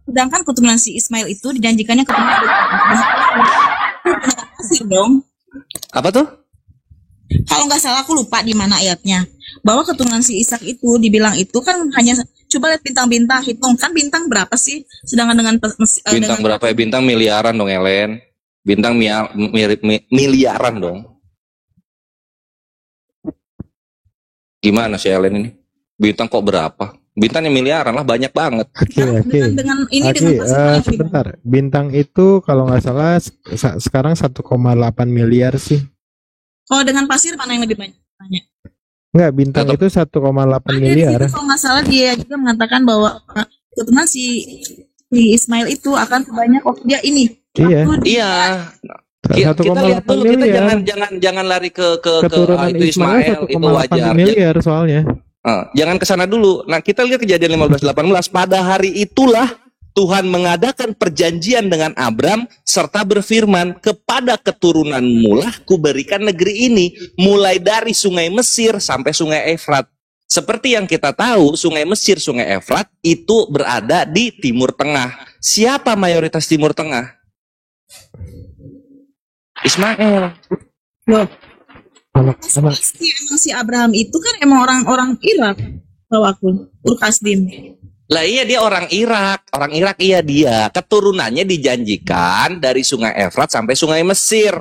Sedangkan keturunan si Ismail itu dijanjikannya keturunan Mesir dong. Apa tuh? Kalau nggak salah aku lupa di mana ayatnya. Bahwa keturunan si Ishak itu dibilang itu kan hanya, coba lihat bintang-bintang, hitung kan bintang berapa sih? Sedangkan dengan Bintang berapa ya? Bintang miliaran dong, Ellen. Bintang miliaran dong. Gimana sih Ellen ini? Bintang kok berapa? Bintangnya miliaran lah, banyak banget. Dengan ini dengan sebentar. Bintang itu kalau nggak salah sekarang 1,8 miliar sih. Kalau dengan pasir mana yang lebih banyak? Tanya. Enggak, bintang itu 1,8 miliar. Kalau nggak salah dia juga mengatakan bahwa keturunan si Ismail itu akan sebanyak dia ini. Iya. Kita lihat dulu, kita jangan lari ke itu Ismail, itu wajar. Miliar soalnya. Jangan ke sana dulu. Nah, kita lihat Kejadian 15:18. Pada hari itulah Tuhan mengadakan perjanjian dengan Abram serta berfirman, kepada keturunanmu lah kuberikan negeri ini, mulai dari sungai Mesir sampai sungai Efrat. Seperti yang kita tahu, sungai Mesir, sungai Efrat itu berada di Timur Tengah. Siapa mayoritas Timur Tengah? Ismail. Loh. Emang si Abraham itu kan emang orang Irak, tahu aku, Ur-Kasdim. Lah iya, dia orang Irak. Orang Irak iya dia. Keturunannya dijanjikan dari sungai Efrat sampai sungai Mesir.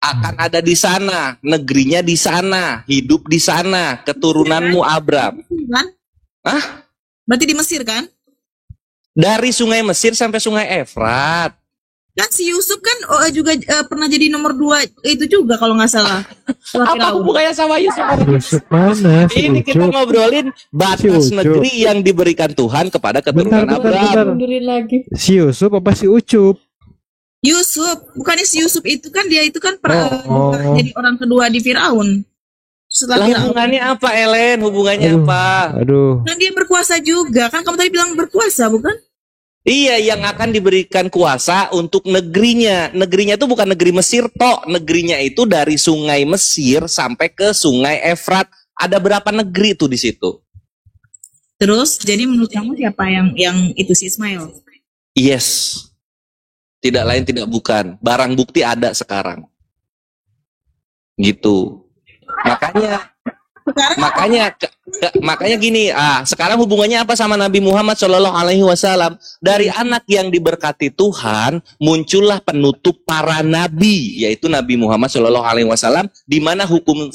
Akan ada di sana, negerinya di sana, hidup di sana, keturunanmu Abram. Kan? Hah? Berarti di Mesir kan? Dari sungai Mesir sampai sungai Efrat. Kan si Yusuf kan juga pernah jadi nomor 2 itu juga kalau nggak salah. Apa hubungannya sama Yusuf? Yusuf mana? Ini kita ngobrolin batas negeri yang diberikan Tuhan kepada keturunan Abraham. Si Yusuf apa si Ucup? Yusuf, bukannya si Yusuf itu kan dia itu kan jadi orang kedua di Firaun. Setelah Firaun. Hubungannya apa, Ellen? Hubungannya apa? Aduh. Kan dia berkuasa juga. Kan kamu tadi bilang berkuasa, bukan? Iya, yang akan diberikan kuasa untuk negerinya. Negerinya itu bukan negeri Mesir tok. Negerinya itu dari sungai Mesir sampai ke sungai Efrat. Ada berapa negeri tuh di situ? Terus, jadi menurut kamu siapa yang itu si Ismail? Yes. Tidak lain tidak bukan. Barang bukti ada sekarang. Gitu. Makanya gini, sekarang hubungannya apa sama Nabi Muhammad SAW? Dari anak yang diberkati Tuhan, muncullah penutup para nabi, yaitu Nabi Muhammad SAW, di mana hukum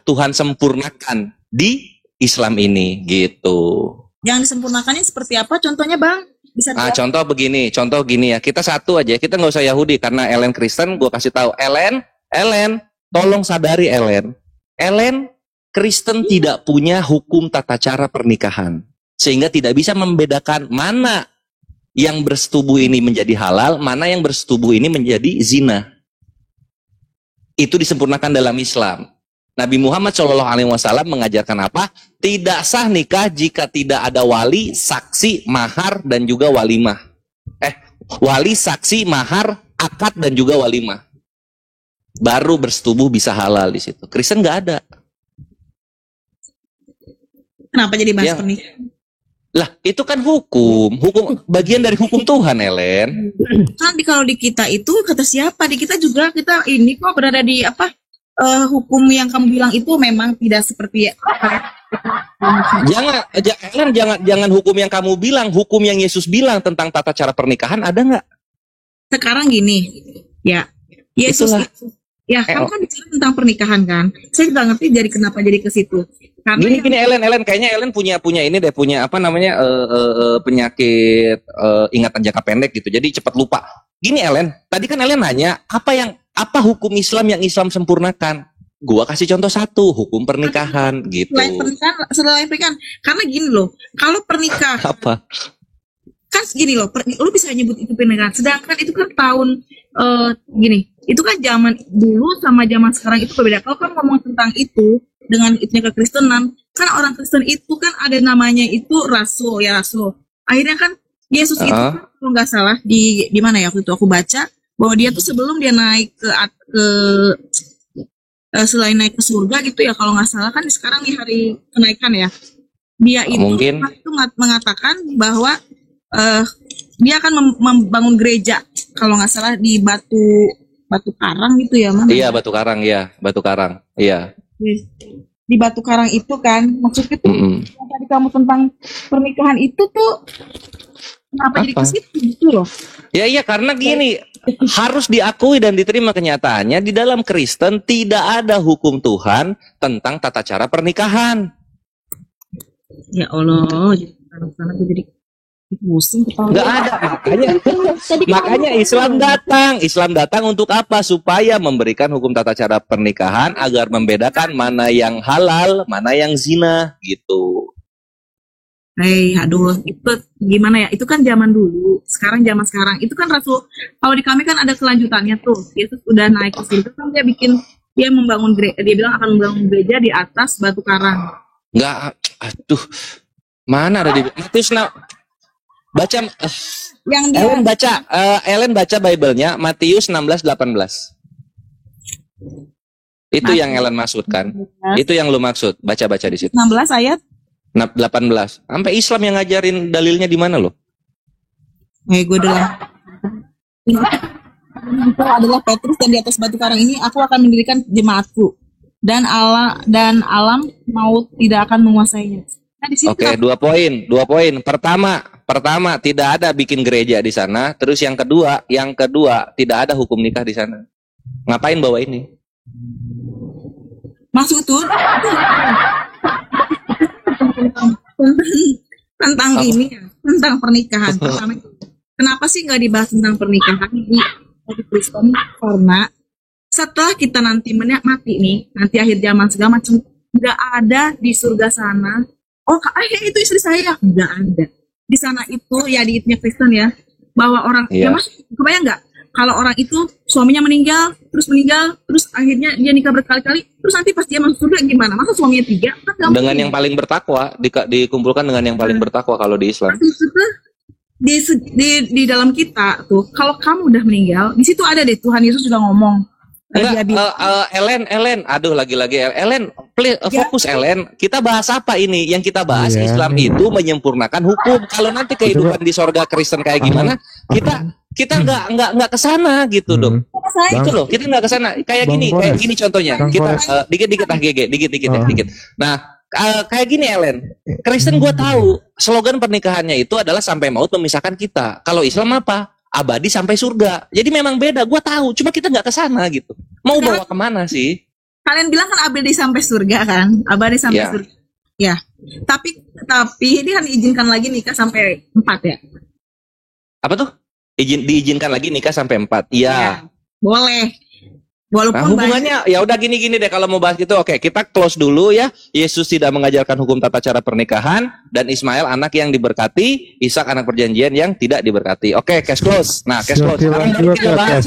Tuhan sempurnakan di Islam ini, gitu. Yang disempurnakannya seperti apa? Contohnya, Bang? Bisa contoh gini ya. Kita satu aja, kita nggak usah Yahudi karena Ellen Kristen. Gue kasih tahu, Ellen, tolong sadari Ellen Kristen tidak punya hukum tata cara pernikahan, sehingga tidak bisa membedakan mana yang bersetubuh ini menjadi halal, mana yang bersetubuh ini menjadi zina. Itu disempurnakan dalam Islam. Nabi Muhammad SAW mengajarkan apa? Tidak sah nikah jika tidak ada wali, saksi, mahar, dan juga walimah. Wali, saksi, mahar, akad, dan juga walimah. Baru bersetubuh bisa halal di situ. Kristen nggak ada. Kenapa jadi bahas pernikahan? Lah, itu kan hukum bagian dari hukum Tuhan, Ellen. Kan kalau di kita itu kata siapa? Di kita juga kita ini kok berada di hukum yang kamu bilang itu memang tidak seperti jangan hukum yang kamu bilang, hukum yang Yesus bilang tentang tata cara pernikahan ada nggak? Sekarang gini, ya Yesus itu, ya kamu kan bicara tentang pernikahan kan? Saya nggak ngerti dari kenapa jadi ke situ. Karena gini Ellen, kayaknya Ellen punya ini deh, punya apa namanya penyakit ingatan jangka pendek gitu, jadi cepat lupa. Gini Ellen, tadi kan Ellen nanya apa hukum Islam yang Islam sempurnakan? Gua kasih contoh satu, hukum pernikahan gitu. Selain pernikahan, karena gini loh, kalau pernikahan apa? Kan gini loh, lu bisa nyebut itu pernikahan. Sedangkan itu kan tahun gini, itu kan zaman dulu sama zaman sekarang itu berbeda. Kalau kan ngomong tentang itu dengan itunya kekristenan, kan orang Kristen itu kan ada namanya itu rasul. Akhirnya kan Yesus itu kan, kalau nggak salah di mana ya waktu itu aku baca bahwa dia tuh sebelum dia naik ke selain naik ke surga gitu ya, kalau nggak salah kan sekarang di hari kenaikan ya, dia itu mungkin itu mengatakan bahwa eh dia akan membangun gereja kalau nggak salah di Batu Karang gitu ya, mana? Iya, Batu Karang, iya, Batu Karang. Iya. Di Batu Karang itu kan maksudnya tuh Mm-mm. yang tadi kamu tentang pernikahan itu tuh kenapa jadi Apa? ke situ gitu loh. Ya iya, karena gini, harus diakui dan diterima kenyataannya di dalam Kristen tidak ada hukum Tuhan tentang tata cara pernikahan. Ya Allah, jadi sana jadi pusing kepala. Nggak ada, makanya Islam datang untuk apa? Supaya memberikan hukum tata cara pernikahan agar membedakan mana yang halal, mana yang zina gitu. Aduh, itu gimana ya? Itu kan zaman dulu. Sekarang zaman sekarang. Itu kan Rasul. Kalau di kami kan ada kelanjutannya tuh. Yesus udah naik ke surga kan dia membangun gereja. Dia bilang akan membangun gereja di atas Batu Karang. Nggak, aduh, mana ada di Matius baca Yang dia Ellen baca Bible-nya Matius 16:18. Itu yang Ellen maksudkan. Itu yang lu maksud. Baca-baca di situ. 16 ayat 18. Sampai Islam yang ngajarin dalilnya di mana lo? gue dalam itu adalah Petrus dan di atas Batu Karang ini aku akan mendirikan jemaatku dan alam maut tidak akan menguasainya. Nah, di situ Oke, 2 poin. Pertama tidak ada bikin gereja di sana. Terus yang kedua tidak ada hukum nikah di sana. Ngapain bawa ini? maksud tuh tentang ini ya, tentang pernikahan. Pertama, kenapa sih nggak dibahas tentang pernikahan di Kristen? Karena setelah kita nanti mati nih, nanti akhir zaman segala macam, nggak ada di surga sana. Oh, itu istri saya nggak ada. Di sana itu ya di Kristen ya, bahwa orang ya mas, kebayang nggak? Kalau orang itu suaminya meninggal, terus akhirnya dia nikah berkali-kali, terus nanti pas dia masuk surga gimana? Masa suaminya 3? Kan nggak Dengan mungkin. yang paling bertakwa, dikumpulkan dengan yang paling bertakwa kalau di Islam. Di dalam kita tuh, kalau kamu udah meninggal, di situ ada deh Tuhan Yesus juga ngomong. Enggak, Ellen, aduh lagi-lagi Ellen, fokus Ellen. Kita bahas apa ini? Yang kita bahas Islam itu menyempurnakan hukum. Kalau nanti kehidupan di sorga Kristen kayak gimana, kita nggak kesana gitu dong. Itu loh, kita nggak kesana. Kayak gini contohnya. Kita dikit-dikit dikit. Nah, kayak gini Ellen, Kristen gue tahu slogan pernikahannya itu adalah sampai maut memisahkan kita. Kalau Islam apa? Abadi sampai surga. Jadi memang beda, gue tahu. Cuma kita nggak kesana gitu. Mau bawa kemana sih? Kalian bilang kan abadi sampai surga kan? Abadi sampai surga. Ya. Tapi ini kan diizinkan lagi nikah sampai 4 ya? Apa tuh? Diizinkan lagi nikah sampai 4. Iya. Boleh. Walaupun hubungannya ya udah gini deh, kalau mau bahas gitu oke, kita close dulu ya. Yesus tidak mengajarkan hukum tata cara pernikahan, dan Ismail anak yang diberkati, Ishak anak perjanjian yang tidak diberkati. Oke, case close. Nah, case close. Sekarang kita bahas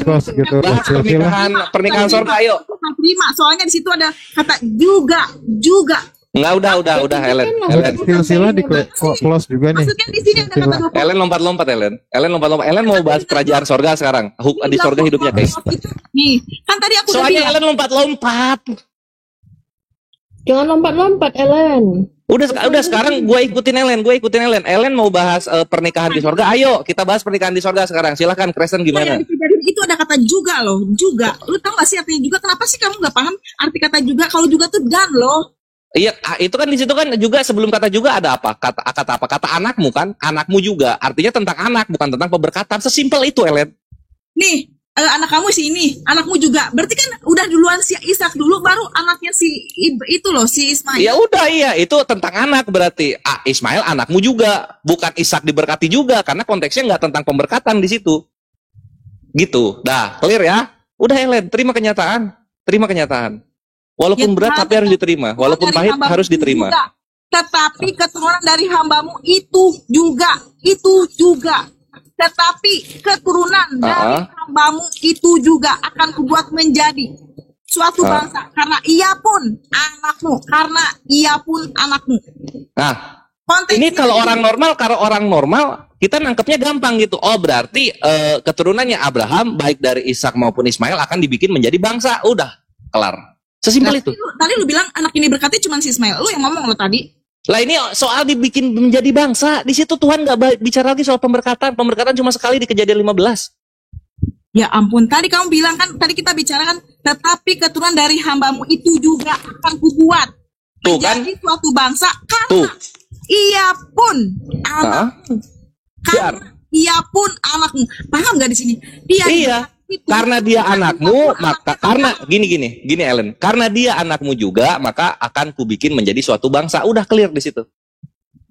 pernikahan sorga, ayo. Terima, soalnya di situ ada kata juga. Enggak, udah Ellen. Silsilah di close juga nih. Maksudnya di sini ada kata Ellen lompat-lompat. Ellen mau bahas kerajaan sorga sekarang. Di sorga hidupnya kayak. Nih, kan tadi aku soalnya bilang. Ellen lompat-lompat. Jangan lompat-lompat, Ellen. Udah sekarang gue ikutin Ellen. Ellen mau bahas pernikahan di sorga. Ayo, kita bahas pernikahan di sorga sekarang. Silahkan, Kristen gimana? Itu ada kata juga loh, juga. Lu tau gak sih artinya juga? Kenapa sih kamu gak paham arti kata juga? Kalau juga tuh dan loh. Iya, itu kan di situ kan juga sebelum kata juga ada apa? Kata anakmu kan? Anakmu juga. Artinya tentang anak, bukan tentang pemberkatan. Sesimpel itu, Ellen. Nih, anak kamu sih ini, anakmu juga. Berarti kan udah duluan si Ishak dulu, baru anaknya si itu loh, si Ismail. Ya udah, iya, itu tentang anak berarti. Ismail anakmu juga, bukan Ishak diberkati juga, karena konteksnya nggak tentang pemberkatan di situ. Gitu. Dah, clear ya? Udah, Ellen, terima kenyataan. Walaupun berat tapi harus diterima. Walaupun pahit harus diterima. Juga. Tetapi keturunan dari hambamu itu juga. Tetapi keturunan dari hambamu itu juga akan kubuat menjadi suatu bangsa. Karena ia pun anakmu. Nah, konteks ini kalau orang normal, kita nangkepnya gampang gitu. Oh, berarti keturunannya Abraham baik dari Ishak maupun Ismail akan dibikin menjadi bangsa. Udah, kelar. Sesimpel itu. Tadi lu bilang anak ini berkati cuma si Ismail. Lu yang ngomong lo tadi. Lah ini soal dibikin menjadi bangsa. Di situ Tuhan nggak bicara lagi soal pemberkatan. Pemberkatan cuma sekali di Kejadian 15. Ya ampun, tadi kamu bilang kan, tadi kita bicarakan, tetapi keturunan dari hambamu itu juga akan kubuat Tuh kan? menjadi suatu bangsa Tuh. karena ia pun anakmu. Biar. Karena ia pun anakmu. Paham nggak di sini? Dia Iya. itu, Karena dia bukan anakmu, satu maka anak karena yang gini Ellen. Karena dia anakmu juga, maka akan kubikin menjadi suatu bangsa. Udah clear di situ.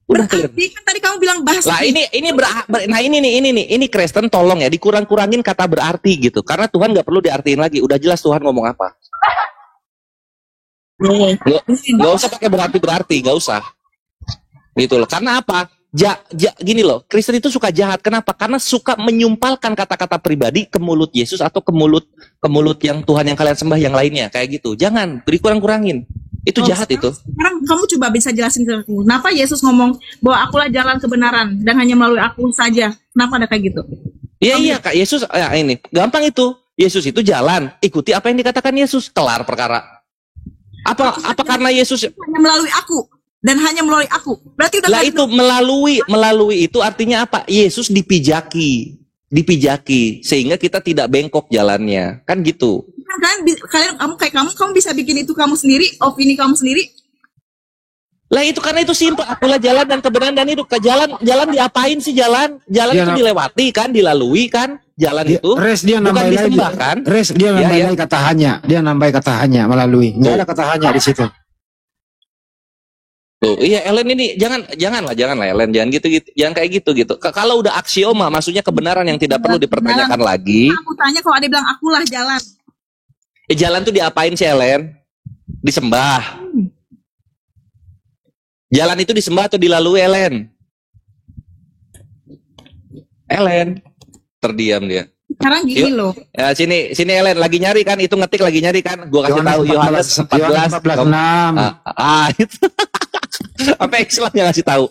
Udah clear. berarti kan tadi kamu bilang bahas Lah nah ini Kristen tolong ya dikurang-kurangin kata berarti gitu. Karena Tuhan nggak perlu diartiin lagi. Udah jelas Tuhan ngomong apa. Nggak usah pakai berarti, nggak usah. Gitu loh. Karena apa? Gini loh, Kristen itu suka jahat. Kenapa? Karena suka menyumpalkan kata-kata pribadi ke mulut Yesus atau ke mulut yang Tuhan yang kalian sembah yang lainnya kayak gitu. Jangan, dikurang-kurangin. Itu jahat itu. Sekarang kamu coba bisa jelasin ke aku, kenapa Yesus ngomong bahwa akulah jalan kebenaran dan hanya melalui aku saja? Kenapa ada kayak gitu? Iya Kak, Yesus ini gampang itu. Yesus itu jalan, ikuti apa yang dikatakan Yesus, kelar perkara. Apa karena Yesus Hanya melalui aku dan hanya melalui aku. Berarti udah lah itu melalui itu artinya apa? Yesus dipijaki sehingga kita tidak bengkok jalannya. Kan gitu. kamu bisa bikin itu kamu sendiri, opini kamu sendiri. Lah itu karena itu simpel, akulah jalan dan kebenaran dan hidup. Jalan diapain sih jalan? Jalan Dia itu dilewati kan, dilalui kan? Jalan itu Dia bukan nambahin lagi. disembah kan? Dia nambahin Ya. lagi kata hanya. Dia nambahin kata hanya melalui. Nggak ada kata hanya di situ. Tuh, iya Ellen ini janganlah Ellen, jangan gitu, jangan kayak gitu. Kalau udah aksioma, maksudnya kebenaran yang tidak perlu dipertanyakan lagi. Aku tanya kalau ada bilang akulah jalan. Jalan tuh diapain sih Ellen? Disembah. Jalan itu disembah atau dilalui Ellen? Ellen terdiam dia. Sekarang gini Yuk. loh. Ya, sini Ellen lagi nyari kan, itu ngetik lagi nyari kan. Gua kasih tahu Yohanes 14 14:6. Itu. Apa Islam yang ngasih tahu?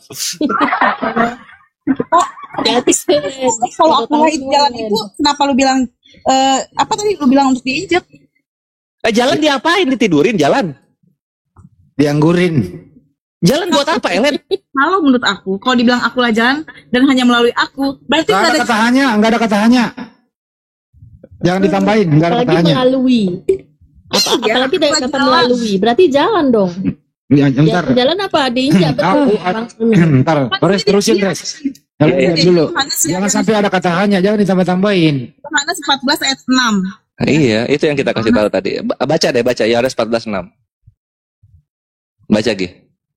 Kalau akulah itu jalan itu, kenapa lu bilang apa tadi lu bilang untuk diinjek? Jalan diapain? Ditidurin jalan. Dianggurin. Jalan buat apa Ellen? Kalau menurut aku, kalau dibilang akulah jalan dan hanya melalui aku, berarti Nggak ada kata hanya. Nggak ada kata hanya. Jangan ditambahin. Nggak ada kata Apalagi hanya. melalui. Apalagi dari kata melalui. Berarti jalan dong. Ya, bentar. Jalan apa? Diinjak. Bentar. Terusin Res. Lihat dulu. Jangan sampai ada kata hanya. Jangan ditambah-tambahin. Yohanes 14 ayat 6. Iya, itu yang kita kasih tahu tadi. Baca Yohanes 14:6. Baca Gi.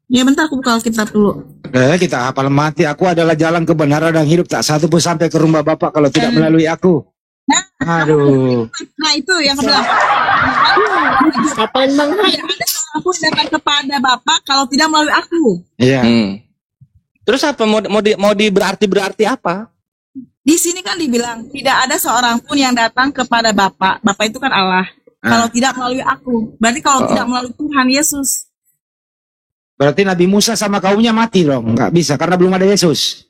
Ya bentar aku buka Alkitab dulu. Kita hafal mati. Aku adalah jalan kebenaran dan hidup. Tak satu pun sampai ke rumah Bapak kalau tidak melalui aku. Aduh. Nah itu yang kedua. Kapan bang? Tidak ada seorang pun datang kepada Bapak kalau tidak melalui aku. Iya. Terus apa mau di berarti apa? Di sini kan dibilang tidak ada seorang pun yang datang kepada Bapak. Bapak itu kan Allah. Kalau tidak melalui aku. Berarti kalau tidak melalui Tuhan Yesus. Berarti Nabi Musa sama kaumnya mati dong. Nggak bisa karena belum ada Yesus.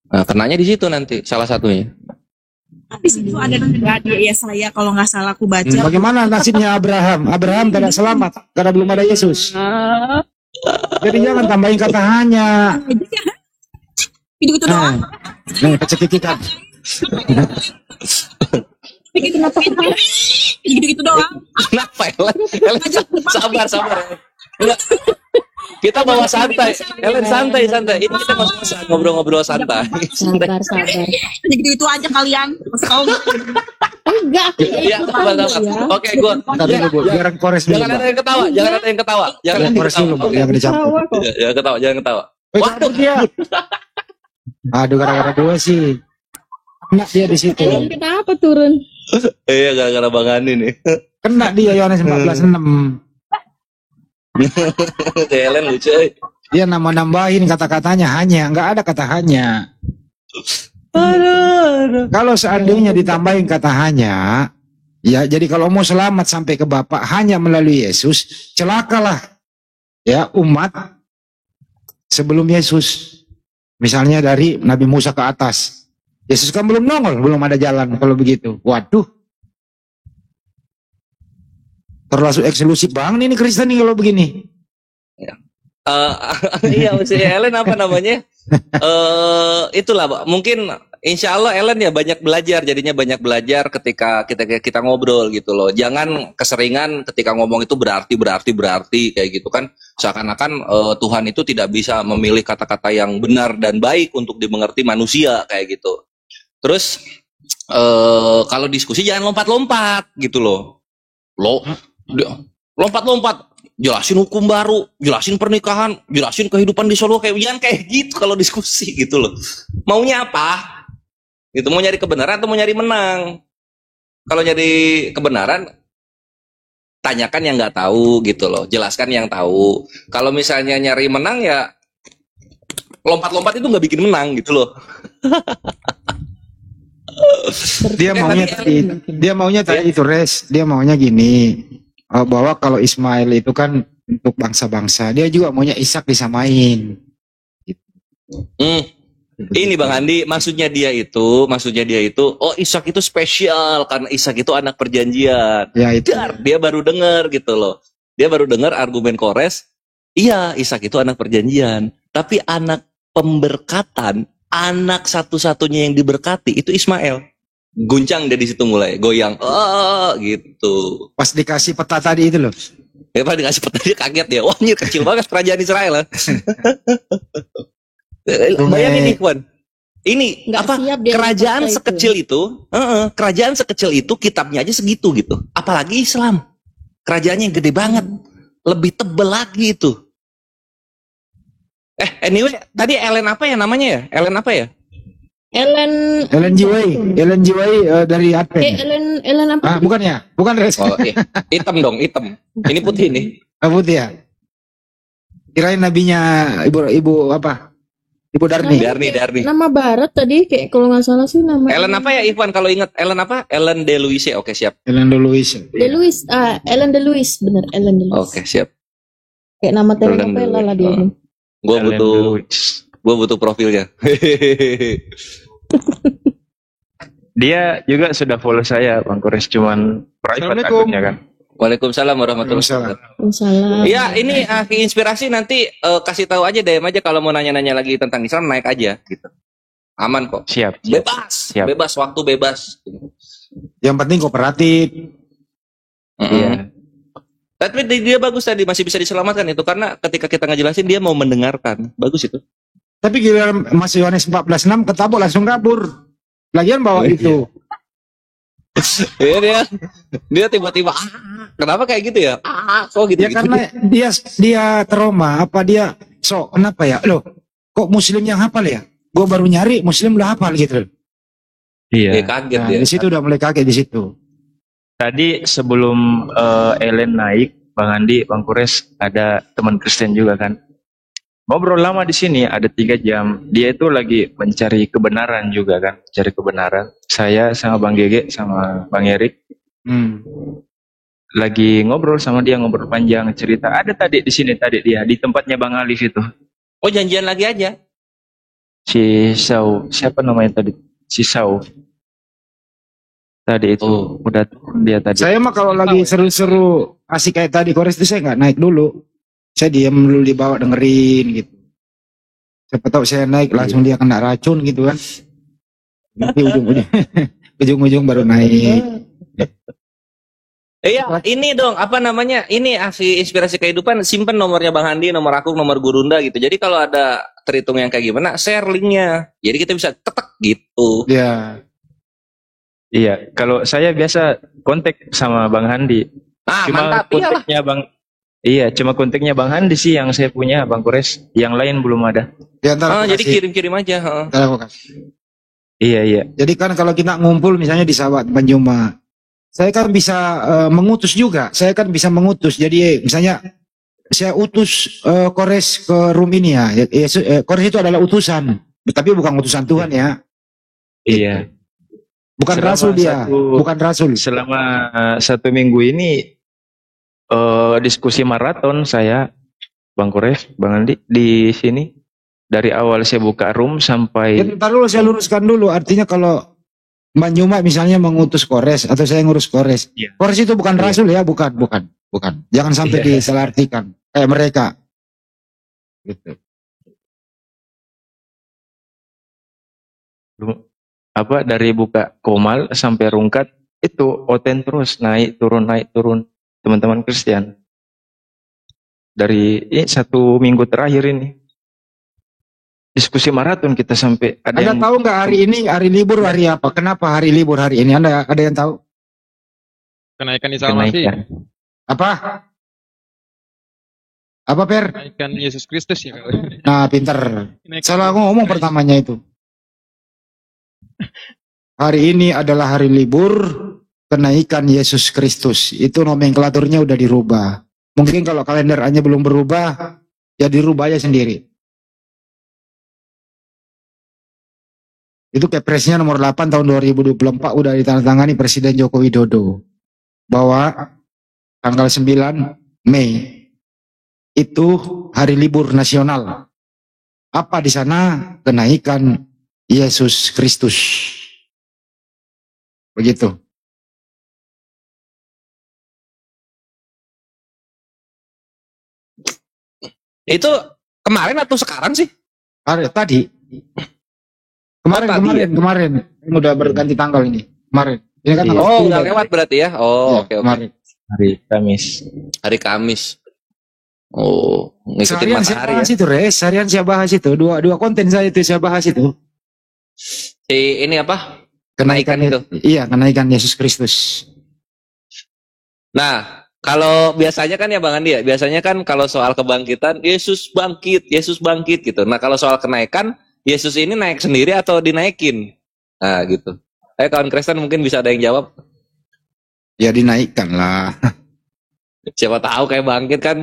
Nah, kenanya di situ nanti salah satunya. Di situ ada di Yesaya kalau nggak salah aku baca. Bagaimana nasibnya Abraham? Abraham tidak selamat karena belum ada Yesus. Jadi jangan tambahin kata hanya. Itu doang. Nih, kecetikan. Gitu doang. Kenapa Ellen? Sabar. Enggak. Kita bawa santai. Ellen santai. Ini kita masuk ngobrol-ngobrol santai. Sabar. Gitu aja kalian. Tahu Enggak. Iya, sabar. Oke, gua. Biar kores dulu. Jangan ada yang ketawa. Jangan kores dulu, Bang. Jangan dicampur. Jangan ketawa. Waduh dia. Aduh, gara-gara dua sih. Kena dia di situ. Kenapa turun? Iya, gara-gara Bang Ani nih. Kena dia Yohanes 14:6. Ellen lucu. Dia nambahin kata-katanya hanya, nggak ada kata hanya. Kalau seandainya ditambahin kata hanya, ya jadi kalau mau selamat sampai ke Bapa hanya melalui Yesus, celakalah ya umat sebelum Yesus. Misalnya dari Nabi Musa ke atas. Yesus kan belum nongol, belum ada jalan kalau begitu. Waduh. Terlalu eksklusif banget ini Kristen nih kalau begini. Ya. Eh, iya si Ellen apa namanya? Itulah Pak. Mungkin Insya Allah Ellen ya banyak belajar, jadinya banyak belajar ketika kita ngobrol gitu loh. Jangan keseringan ketika ngomong itu berarti kayak gitu kan. Seakan-akan Tuhan itu tidak bisa memilih kata-kata yang benar dan baik untuk dimengerti manusia kayak gitu. Terus kalau diskusi jangan lompat-lompat gitu loh. Lompat-lompat. Jelasin hukum baru, jelasin pernikahan, jelasin kehidupan di Solo jangan kayak gitu kalau diskusi gitu loh. Maunya apa? Gitu, mau nyari kebenaran atau mau nyari menang? Kalau nyari kebenaran, tanyakan yang nggak tahu gitu loh, jelaskan yang tahu. Kalau misalnya nyari menang ya lompat-lompat itu nggak bikin menang gitu loh. Dia maunya tadi itu res, dia maunya gini, bahwa kalau Ismail itu kan untuk bangsa-bangsa, dia juga maunya Ishak disamain. Ini Bang Andi, maksudnya dia itu, oh Ishak itu spesial karena Ishak itu anak perjanjian. Ya itu. Dia baru dengar gitu loh. Dia baru dengar argumen Kores. Iya, Ishak itu anak perjanjian, tapi anak pemberkatan, anak satu-satunya yang diberkati itu Ismail. Guncang dia di situ mulai goyang. Oh, gitu. Pas dikasih peta tadi itu loh. Ya Pak dikasih peta dia kaget ya. Wah, ini kecil banget kerajaan Israel. Bayangin Ikhwan. Ini Nggak apa? siap dia Kerajaan pakai sekecil itu, kerajaan sekecil itu kitabnya aja segitu gitu. Apalagi Islam. Kerajaannya yang gede banget. Lebih tebel lagi itu. Anyway, tadi Ellen apa ya namanya ya? Ellen apa ya? Ellen G. White dari Advent. Ellen apa? Bukan ya? Bukan res. Oh, hitam dong, hitam. Ini putih nih. Putih ya. Kirain nabinya ibu apa? Ibu Darni. Darni. Nama barat tadi kayak kalau nggak salah sih nama. Ellen apa ya Ikhwan kalau ingat? Ellen apa? Ellen DeLuise. Oke, siap. Ellen DeLuise. Ellen DeLuise, bener Ellen DeLuise. Oke, siap. Kayak nama Ellen telenovela lah dia. DeLuise. Gue butuh profilnya. Dia juga sudah follow saya, Bang Kores, cuman private akunnya kan. Waalaikumsalam warahmatullahi wabarakatuh. Salah. Ya, ini inspirasi nanti kasih tahu aja DM aja kalau mau nanya-nanya lagi tentang Islam naik aja gitu. Aman kok. Siap. Bebas, waktu bebas. Yang penting kooperatif. Iya. Tapi dia bagus tadi masih bisa diselamatkan itu karena ketika kita ngejelasin dia mau mendengarkan. Bagus itu. Tapi giliran Mas Yohanes 14:6 ketabok langsung kabur. Lagian bawa itu. Iya dia tiba-tiba kenapa kayak gitu ya? Kok gitu? Ya karena dia trauma apa dia kenapa ya? Loh, kok muslim yang hafal ya? Gue baru nyari muslim udah hafal gitu. Iya. Kaget Nah, dia. di situ udah mulai kaget di situ. Tadi sebelum Ellen naik, Bang Andi, Bang Kores, ada teman Kristen juga kan. Ngobrol lama di sini, ada 3 jam. Dia itu lagi mencari kebenaran juga kan, cari kebenaran. Saya sama Bang Gege sama Bang Erik lagi ngobrol sama dia, ngobrol panjang cerita. Ada tadi di sini tadi dia di tempatnya Bang Alif itu. Oh janjian lagi aja. Si Sau, siapa namanya tadi? Si Sau. Tadi itu udah turun dia tadi. Saya mah kalau lagi seru-seru asik kayak tadi Kores itu saya nggak naik dulu. Saya diam dulu di bawah dengerin gitu. Siapa tahu saya naik langsung dia kena racun gitu kan. Nanti ujung-ujung baru naik. Iya, ini dong apa namanya? Ini inspirasi kehidupan. Simpen nomornya Bang Handi, nomor aku, nomor Gurunda gitu. Jadi kalau ada terhitung yang kayak gimana, share linknya. Jadi kita bisa ketek gitu. Ya. Iya, kalau saya biasa kontak sama Bang Handi. Cuma mantap. kontaknya Bang. Iya, cuma kontaknya Bang Handi sih yang saya punya, Bang Kores. Yang lain belum ada. Ya, Jadi kirim-kirim aja. Ntar aku kasih. Iya. Jadi kan kalau kita ngumpul misalnya di Sahabat Banjuma, saya kan bisa mengutus juga. Saya kan bisa mengutus. Jadi misalnya saya utus Kores ke room ini ya. Kores itu adalah utusan, tapi bukan utusan Tuhan ya. Iya. Bukan Selama rasul dia, bukan rasul. Selama 1 minggu ini diskusi maraton saya, Bang Kores, Bang Andi di sini dari awal saya buka room sampai. Ntar dulu saya luruskan dulu. Artinya kalau Mbak Nyuma misalnya mengutus Kores atau saya ngurus Kores, Kores itu bukan rasul ya, bukan. Jangan sampai disalahartikan kayak mereka. Gitu. Apa dari buka Komal sampai Rungkat itu oten terus naik turun teman-teman Kristen dari 1 minggu terakhir ini diskusi maraton kita sampai ada Anda yang tahu nggak hari ini hari libur hari apa? Kenapa hari libur hari ini? Anda ada yang tahu? Kenaikan Isa Masih, kenaikan. Apa? Apa Per? kenaikan Yesus Kristus ya. Nah, pinter. Salah aku ngomong pertamanya itu. Hari ini adalah hari libur kenaikan Yesus Kristus. Itu nomenklaturnya udah dirubah. Mungkin kalau kalendernya belum berubah, ya dirubah aja sendiri. Itu Kepresnya nomor 8 tahun 2024 udah ditandatangani Presiden Joko Widodo. Bahwa tanggal 9 Mei itu hari libur nasional. Apa di sana? Kenaikan Yesus Kristus. Begitu. Itu kemarin atau sekarang sih? Hari tadi. Kemarin, Oh, tadi ya? kemarin. Ini udah berganti tanggal ini. Kemarin. Ini kan Iya. tanggal Oh, 10 udah tadi. lewat berarti ya. Iya, Oh, oke oke. kemarin. hari Kamis. Hari Kamis. Oh, ngikutin Seharian saya matahari ya. bahas itu, Res. Seharian saya bahas itu. Dua konten saya itu saya bahas itu. Si ini apa? Kenaikan itu. Iya, kenaikan Yesus Kristus. Nah, kalau biasanya kan ya Bang Andi ya, biasanya kan kalau soal kebangkitan, Yesus bangkit gitu. Nah, kalau soal kenaikan, Yesus ini naik sendiri atau dinaikin? Nah, gitu. Kawan Kristen mungkin bisa ada yang jawab. Ya dinaikkan lah. Siapa tahu kayak bangkit kan,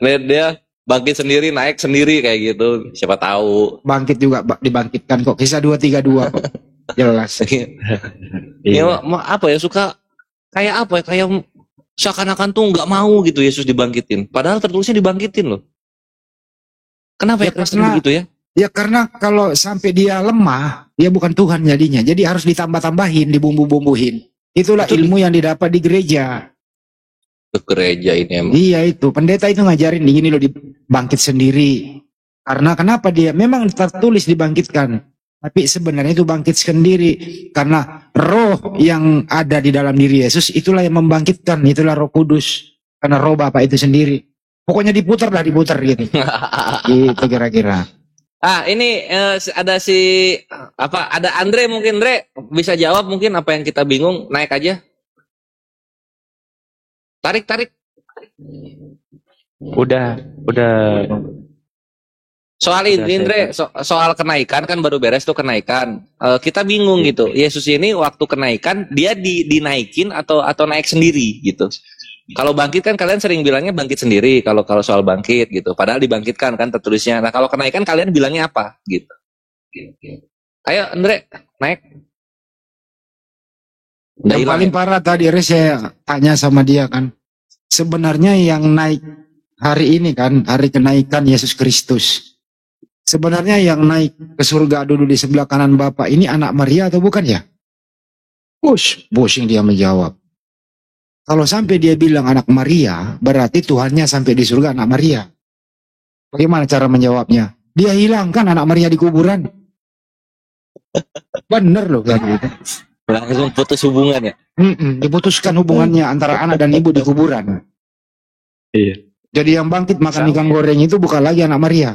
dia bangkit sendiri, naik sendiri kayak gitu. Siapa tahu. Bangkit juga dibangkitkan kok. Kisah 232 kok. Jelas. Ya, apa ya, suka kayak apa ya, kayak seakan-akan tuh nggak mau gitu Yesus dibangkitin. Padahal tertulisnya dibangkitin loh. Kenapa ya Ya, Kristen karena- begitu ya? Ya karena kalau sampai dia lemah, dia bukan Tuhan jadinya. Jadi harus ditambah-tambahin, dibumbu-bumbuhin. Itulah Betul. ilmu yang didapat di gereja. Ke gereja ini emang. Iya itu, pendeta itu ngajarin begini loh, dibangkit sendiri. Karena kenapa dia memang tertulis dibangkitkan, tapi sebenarnya itu bangkit sendiri karena roh yang ada di dalam diri Yesus itulah yang membangkitkan, itulah Roh Kudus. Karena roh Bapa itu sendiri. Pokoknya diputar gitu. Gitu kira-kira. Ah, ini ada si apa? Ada Andre mungkin, Andre bisa jawab mungkin apa yang kita bingung, naik aja. Tarik. Udah. Soal Udah, ini, Andre, soal kenaikan kan baru beres tuh kenaikan. Kita bingung gitu. Yesus ini waktu kenaikan dia dinaikin atau naik sendiri gitu. Kalau bangkit kan kalian sering bilangnya bangkit sendiri kalau soal bangkit gitu. Padahal dibangkitkan kan tertulisnya. Nah, kalau kenaikan kalian bilangnya apa gitu. Ayo Andre, naik. Udah Yang hilang paling ya? parah tadi Riz, saya tanya sama dia kan. Sebenarnya yang naik hari ini kan, hari kenaikan Yesus Kristus. Sebenarnya yang naik ke surga dulu di sebelah kanan Bapa ini anak Maria atau bukan ya? Pusing dia menjawab. Kalau sampai dia bilang anak Maria, berarti Tuhannya sampai di surga anak Maria. Bagaimana cara menjawabnya? Dia hilangkan anak Maria di kuburan. Bener loh kan gitu. Langsung putus hubungan ya. Diputuskan hubungannya antara anak dan ibu di kuburan. Iya. Jadi yang bangkit makan Sama. ikan goreng itu bukan lagi anak Maria.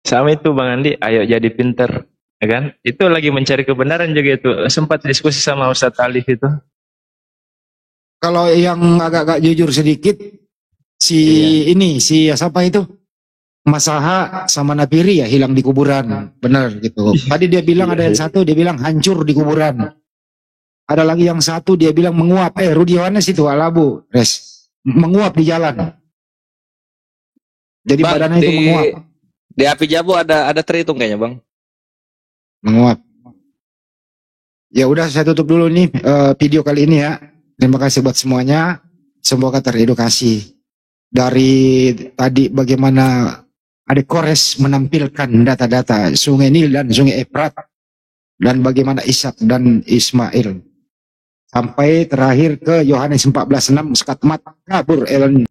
Sama itu Bang Andi, ayo jadi pinter, ya kan? Itu lagi mencari kebenaran juga itu. Sempat diskusi sama Ustadz Alif itu. Kalau yang agak-agak jujur sedikit, si siapa itu? Mas Aha sama Napiri ya hilang di kuburan. Benar gitu. Tadi dia bilang ada yang satu, dia bilang hancur di kuburan. Ada lagi yang satu, dia bilang menguap. Rudi Yohanes itu Alabu, Res. Menguap di jalan. Jadi Bang, badannya itu menguap. Di Api Jabu ada terhitung kayaknya, Bang. Menguap. Ya udah saya tutup dulu nih video kali ini ya. Terima kasih buat semuanya. Semoga teredukasi. Dari tadi bagaimana Adik Kores menampilkan data-data Sungai Nil dan Sungai Efrat. Dan bagaimana Ishak dan Ismail. Sampai terakhir ke Yohanes 14:6 skatmat kabur Ellen